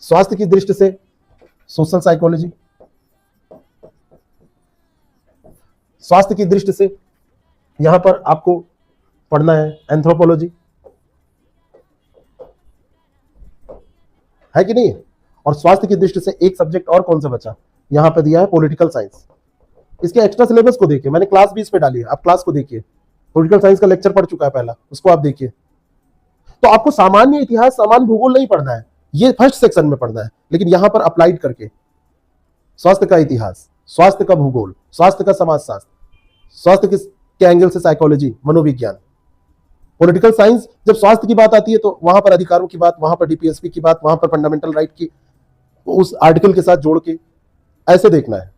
स्वास्थ्य की दृष्टि से सोशल साइकोलॉजी, स्वास्थ्य की दृष्टि से यहां पर आपको पढ़ना है एंथ्रोपोलॉजी, है कि नहीं? और स्वास्थ्य की दृष्टि से एक सब्जेक्ट और कौन सा बचा, यहां पर दिया है पॉलिटिकल साइंस। इसके एक्स्ट्रा सिलेबस को देखिए, मैंने क्लास 20 पे डाली है, आप क्लास को देखिए, पॉलिटिकल साइंस का लेक्चर पढ़ चुका है पहला, उसको आप देखिए। तो आपको सामान्य इतिहास, सामान्य भूगोल नहीं पढ़ना है, ये फर्स्ट सेक्शन में पढ़ना है, लेकिन यहां पर अप्लाइड करके स्वास्थ्य का इतिहास, स्वास्थ्य का भूगोल, स्वास्थ्य का समाजशास्त्र, स्वास्थ्य के एंगल से साइकोलॉजी, मनोविज्ञान। पॉलिटिकल साइंस जब स्वास्थ्य की बात आती है तो वहां पर अधिकारों की बात, वहां पर डीपीएसपी की बात, वहां पर फंडामेंटल राइट की, उस आर्टिकल के साथ जोड़ के ऐसे देखना है।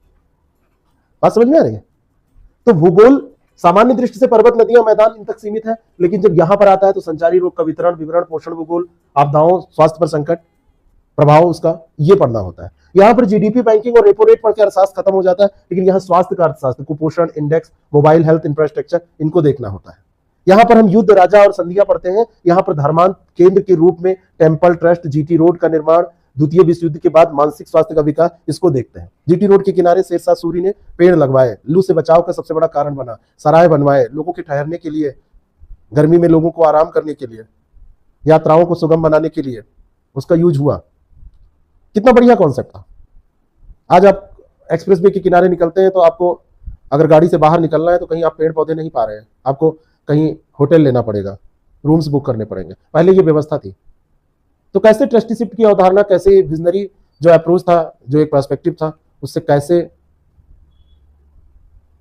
बात समझ में आ रही है? तो भूगोल सामान्य दृष्टि से पर्वत, नदियां, मैदान इन तक सीमित है, लेकिन जब यहां पर आता है तो संचारी रोग का वितरण, विवरण, पोषण भूगोल, आपदाओं, स्वास्थ्य पर संकट, प्रभाव उसका, ये पढ़ना होता है। यहां पर जीडीपी, बैंकिंग और रेपो रेट पढ़ के अर्थशास्त्र खत्म हो जाता है, लेकिन यहां स्वास्थ्य का अर्थशास्त्र, कुपोषण इंडेक्स, मोबाइल हेल्थ इंफ्रास्ट्रक्चर, इनको देखना होता है। यहां पर हम युद्ध, राजा और संधियां पढ़ते हैं। यहां पर धर्मांत केंद्र के रूप में टेम्पल, ट्रस्ट, जीटी रोड का निर्माण, द्वितीय विश्व युद्ध के बाद मानसिक स्वास्थ्य का विकास, इसको देखते हैं। जीटी रोड के किनारे शेरशाह सूरी ने पेड़ लगवाए, लू से बचाव का सबसे बड़ा कारण बना, सराय बनवाए लोगों के ठहरने के लिए, गर्मी में लोगों को आराम करने के लिए, यात्राओं को सुगम बनाने के लिए उसका यूज हुआ। कितना बढ़िया कॉन्सेप्ट था। आज आप एक्सप्रेस वे के किनारे निकलते हैं तो आपको अगर गाड़ी से बाहर निकलना है तो कहीं आप पेड़ पौधे नहीं पा रहे हैं, आपको कहीं होटल लेना पड़ेगा, रूम्स बुक करने पड़ेंगे, पहले ये व्यवस्था थी। तो कैसे ट्रस्टीशिप की अवधारणा, कैसे विजनरी जो अप्रोच था, जो एक पर्सपेक्टिव था, उससे कैसे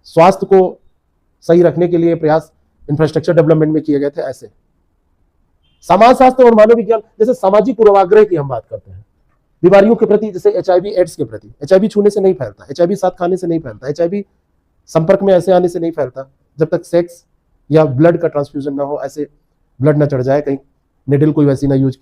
स्वास्थ्य को सही रखने के लिए प्रयास इंफ्रास्ट्रक्चर डेवलपमेंट में किए गए थे। ऐसे समाजशास्त्र और मानव विज्ञान, जैसे सामाजिक पूर्वाग्रह की हम बात करते हैं, बीमारियों के प्रति, जैसे एचआईवी एड्स के प्रति, एचआईवी छूने से नहीं फैलता, एचआईवी साथ खाने से नहीं फैलता, एचआईवी संपर्क में ऐसे आने से नहीं फैलता जब तक सेक्स या ब्लड का ट्रांसफ्यूजन ना हो, ऐसे ब्लड ना चढ़ जाए, कहीं निडल कोई वैसी ना यूज की